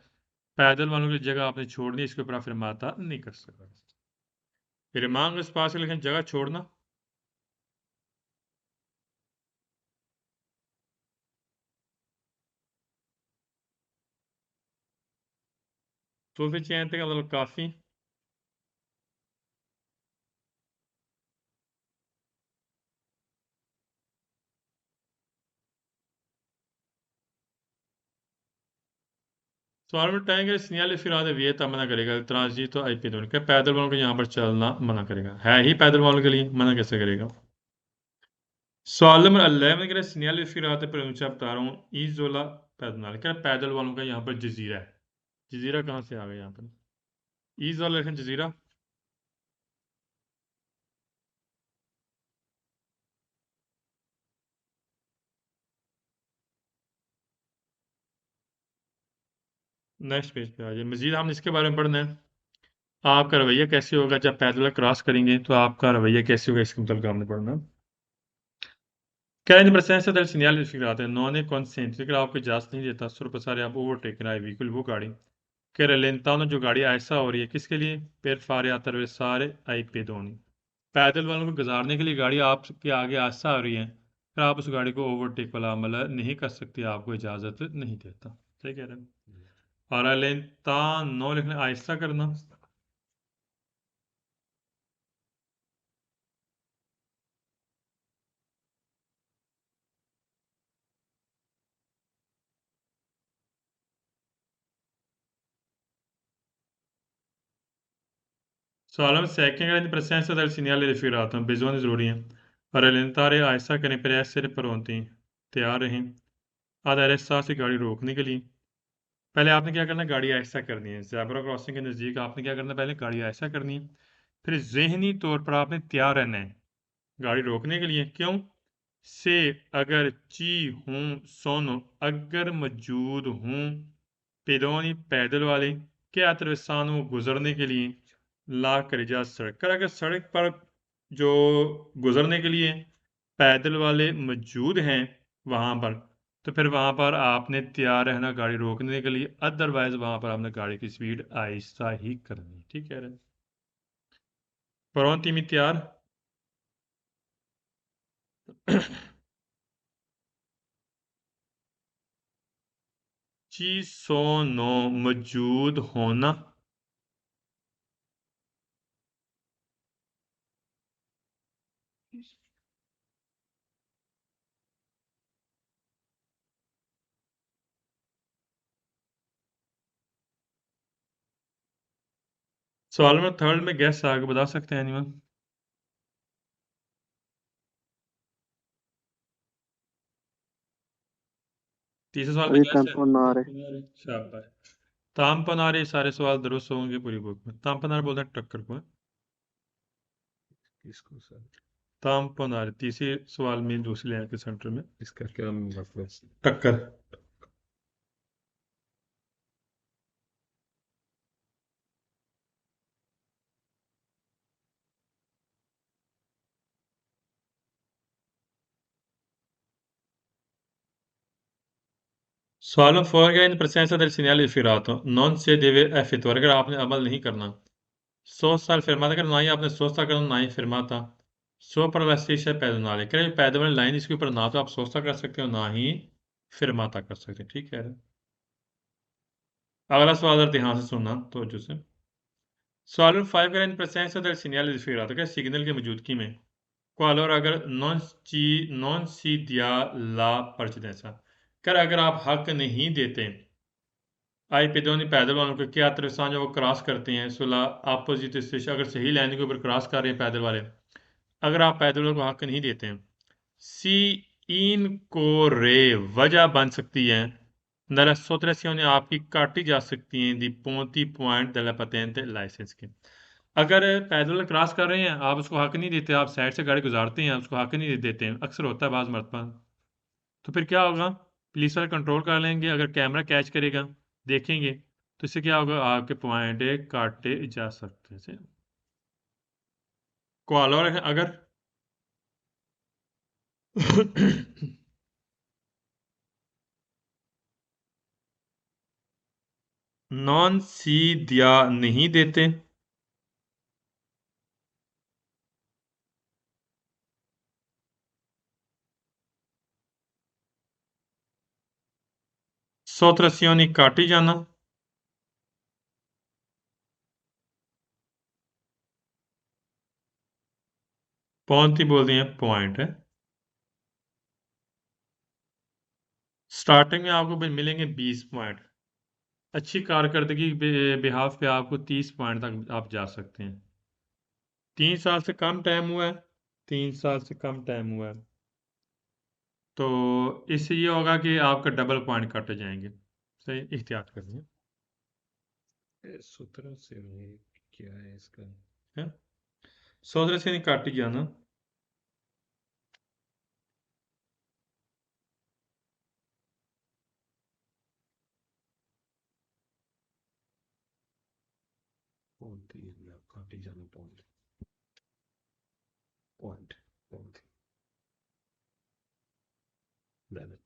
पैदल वालों की जगह आपने छोड़नी इसके ऊपर आप fermata नहीं कर सकते रिमांग स्पास लेकिन जगह छोड़ना सुफिशिएंट का मतलब काफ़ी सवाल में टाइम सिग्नल फिर वियत मना करेगा ट्रांजिट तो आईपी दोनों क्या पैदल वालों को यहाँ पर चलना मना करेगा है ही पैदल वालों के लिए मना कैसे करेगा सवाल नंबर 11 में सिग्नल फिर पर ऊंचा बता रहा हूँ ईजोला पैदल क्या पैदल वालों का यहाँ पर जजीरा है जजीरा कहाँ से आ गया यहाँ पर ईजोला लिखें जजीरा नेक्स्ट पेज पे आ जाए मजीद हमने इसके बारे में पढ़ना है आपका रवैया कैसे होगा जब पैदल क्रॉस करेंगे तो आपका रवैया कैसे होगा इसके मतलब हमने पढ़ना क्या इन presenza del segnale figurate non è consente कि आपको इजाजत नहीं देता sorpassare आप ओवरटेक कराए व्हीकल वो गाड़ी che rallentano जो गाड़ी ऐसा हो रही है किसके लिए per fare attraversare ai pedoni पैदल वालों को गुजारने के लिए गाड़ी आपके आगे आहिस्ता आ रही है फिर आप उस गाड़ी को ओवरटेक वाला अमल नहीं कर सकते आपको इजाजत नहीं देता ठीक है और rallentano लिखना आहिस्ता करना Sağlam secche in presenza del segnale rifirato bisogna ज़रूरी है और rallentare आहिस्ता करने पर essere pronti तैयार रहें आधा रास्ता से गाड़ी रोकने के लिए पहले आपने क्या करना है गाड़ी आहिस्ता करनी है ज़ेब्रा क्रॉसिंग के नज़दीक आपने क्या करना है पहले गाड़ी आहिस्ता करनी है फिर जहनी तौर पर आपने तैयार रहना है गाड़ी रोकने के लिए क्यों से अगर ची हूँ सोनो अगर मौजूद हूँ पेदोनी पैदल वाले क्या अतरसानों गुजरने के लिए ला कर जा सड़क कर अगर सड़क पर जो गुजरने के लिए पैदल वाले मौजूद हैं वहाँ पर तो फिर वहाँ पर आपने तैयार रहना गाड़ी रोकने के लिए अदरवाइज वहाँ पर आपने गाड़ी की स्पीड आहिस्ता ही करनी ठीक है परोंती में तैयार सोनो मौजूद होना सवाल में थर्ड में गैस आगे बता सकते हैं एनिमल तीसरे सवाल में गैस है शाबाश तामपनारे सारे सवाल दुरुस्त होंगे पूरी बुक में तामपनारे बोलते हैं टक्कर को किसको सर तामपनारे तीसरे सवाल में दूसरी लाइन के सेंटर में इसका क्या मतलब टक्कर Solo fuori in presenza del segnale ispirato non si deve effettuare अगर आपने अमल नहीं करना सोचता fermata कर ना ही आपने सोचता करना ना ही fermata sopra la striscia pedonale कर पैदल वाली लाइन इसके ऊपर ना तो आप सोचता कर सकते हो ना ही fermata कर सकते हैं ठीक है अगला सवाल ध्यान से सुनना तो जो से सवाल 5 का इन presenza del segnale ispirato क्या सिग्नल की मौजूदगी में qualora अगर non si dia la precedenza कर अगर आप हक नहीं देते आई पेदोनी पैदल वालों को क्या तरसान जो वो क्रॉस करते हैं सुला अपोजिट स्टेशन अगर सही लाइन के ऊपर क्रॉस कर रहे हैं पैदल वाले अगर आप पैदल वालों को हक नहीं देते हैं सी इनको रे वजह बन सकती है nella sottrazione आपकी काटी जा सकती हैं दी punti point della patente licence के। अगर पैदल क्रॉस कर रहे हैं आप उसको हक नहीं देते, आप साइड से गाड़ी गुजारते हैं उसको हक नहीं देते हैं, अक्सर होता है बाज़ मरतबा, तो फिर क्या होगा, पुलिस वाले कंट्रोल कर लेंगे, अगर कैमरा कैच करेगा देखेंगे तो इससे क्या होगा, आपके पॉइंट काटे जा सकते हैं। और अगर नॉन सी दिया नहीं देते sottrazioni काटी जाना, पॉइंट ही बोल दिए पॉइंट है। स्टार्टिंग में आपको मिलेंगे 20 पॉइंट, अच्छी कारकर्दगी बिहाफ पे आपको 30 पॉइंट तक आप जा सकते हैं। 3 साल से कम टाइम हुआ है, 3 साल से कम टाइम हुआ है, तो इससे ये होगा कि आपका डबल पॉइंट कट जाएंगे, सही एहतियात करिए। सूत्र से क्या है इसका? है? सोच रहे से नहीं काट गया ना, Ponti, partigiano point. Point. Ponti. Bene.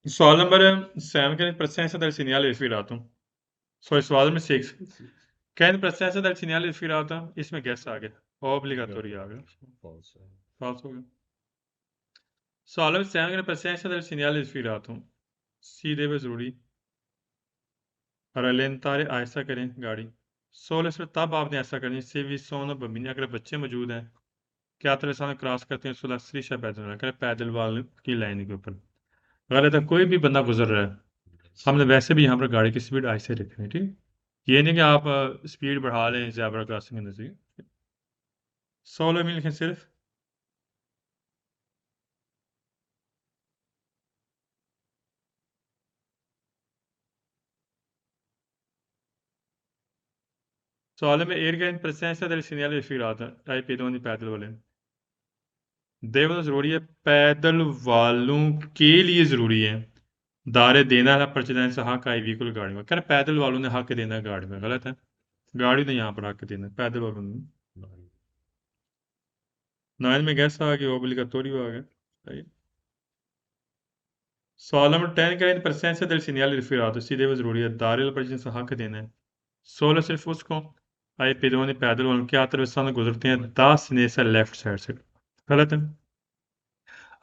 सवाल number 7 che nel presenza del segnale ispirato, सवाल नंबर 6 क्या इन presenza del segnale ispirato, इसमें गैस आ गया ऑब्लिगाटोरी आ गया, False. falso हो गया। सवाल number 7 che nel presenza del segnale ispirato सी देवे जरूरी रलेंतारे ऐसा करें गाड़ी 16 से तब आपने ऐसा करनी से भी सोना बमीनी, अगर बच्चे मौजूद हैं क्या तरह से क्रॉस करते हैं 16 श्रीशा पैदल करें पैदल वाले की लाइन के ऊपर, गलत है, कोई भी बंदा गुजर रहा है, हमने वैसे भी यहाँ पर गाड़ी की स्पीड ऐसे रखनी है, ठीक, ये नहीं कि आप स्पीड बढ़ा लें ज़ेब्रा क्रॉसिंग के नज़दीक। 16 में लिखें सिर्फ, सवाल में air in presenza del segnale ispirato ai pedoni पैदल वाले देवना ज़रूरी है, पैदल वालों के लिए ज़रूरी है, दारे देना है प्रचलन से हक आई व्हीकल गाड़ी में, कह रहे पैदल वालों ने हक देना है गाड़ी में, गलत है, गाड़ी ने यहाँ पर हक देना है, पैदल वालों ने। 9 में गैस आ गया ओब्लिगाटोरी आ गया, सही। सवाल नंबर 10 का इन presenza del segnale ispirato सीधे वो ज़रूरी है, दारे प्रचलन से हक देना है, 16 सिर्फ उसको आई pedoni पैदल वालों के attraversando गुजरते हैं दा सिनेसा लेफ्ट साइड से, गलत है,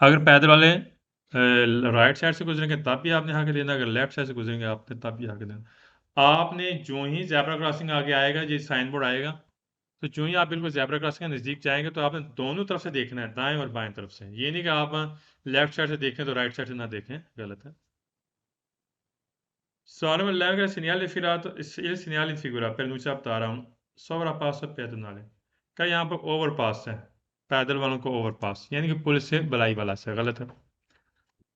अगर पैदल वाले राइट साइड से गुजरेंगे तब भी आपने हक देना, अगर लेफ्ट साइड से गुजरेंगे आपने तब भी हक देना। आपने जो ही ज़ेब्रा क्रॉसिंग आगे आएगा, ये साइन बोर्ड आएगा, तो जो ही आप बिल्कुल ज़ेब्रा क्रॉसिंग के नज़दीक जाएंगे तो आपने दोनों तरफ से देखना है, दाएं और बाएं तरफ से, ये नहीं कि आप लेफ्ट साइड से देखें तो राइट साइड से ना देखें, गलत है। Solomon Larga segnale ispirato, il segnale in figura per iniziare un sovrappasso pedonale, क्या यहाँ पर ओवरपास है, पैदल वालों को ओवरपास यानी कि पुलिस से बलाई वाला से, गलत है।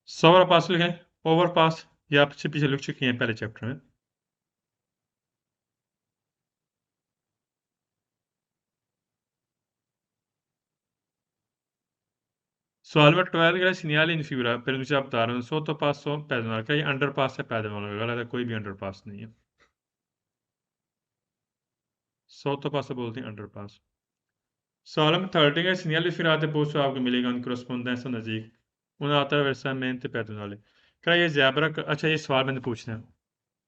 सोवरपास लिखें, ओवरपास ये आप पीछे लिख चुकी हैं पहले चैप्टर में। सवाल नंबर 12 का segnale in figura per iniziare un sottopasso pedonale, क्या ये अंडरपास है पैदल वालों का, गलत है, कोई भी अंडरपास नहीं है, sottopasso बोलते हैं अंडरपास। सवाल नंबर 13 का segnale ispirato posto आपको मिलेगा उन corrispondenza नज़दीक उन attraversamento pedonale, क्या ये ज़ेब्रा अच्छा ये सवाल मैंने पूछना है,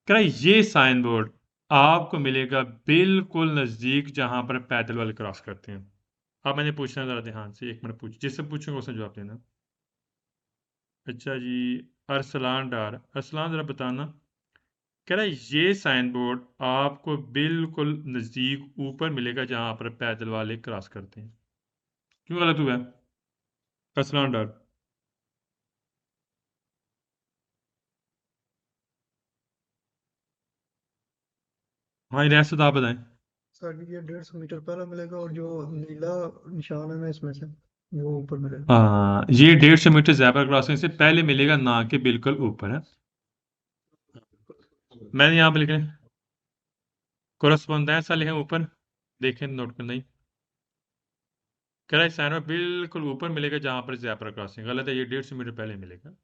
क्या ये साइन बोर्ड आपको मिलेगा बिल्कुल नज़दीक जहां पर पैदल वाले क्रॉस करते हैं। अब मैंने पूछना है ज़रा ध्यान से, एक मिनट पूछ, जिससे पूछूंगा उसने जवाब देना। अच्छा जी, अरसलान डार, अरसलान ज़रा बताना, कह रहा है ये साइन बोर्ड आपको बिल्कुल नज़दीक ऊपर मिलेगा जहां पर पैदल वाले क्रॉस करते हैं, क्यों गलत हुआ है अरसलान डार? हमारी रियासत तो आप बताएं। सर जी ये 150 मीटर पहले मिलेगा और जो नीला निशान है ना इसमें से वो ऊपर मिलेगा। हाँ, ये 150 मीटर ज़ेब्रा क्रॉसिंग से पहले मिलेगा, ना कि बिल्कुल ऊपर है। मैंने यहाँ पे लिखे कोरस्पोंडेंस लिखे ऊपर, देखें नोट करना ही। कह रहा है साइन में बिल्कुल ऊपर मिलेगा जहाँ पर ज़ेब्रा क्रॉसिंग, गलत है, ये 150 मीटर पहले मिलेगा।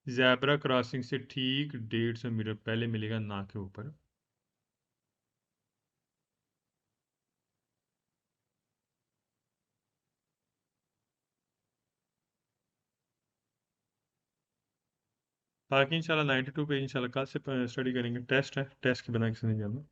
ज़ेब्रा क्रॉसिंग से ठीक 150 मीटर पहले मिलेगा, ना के ऊपर। बाकी इंशाल्लाह 92 पे इंशाल्लाह कल से स्टडी करेंगे। टेस्ट है, टेस्ट के बिना किसी नहीं जाना।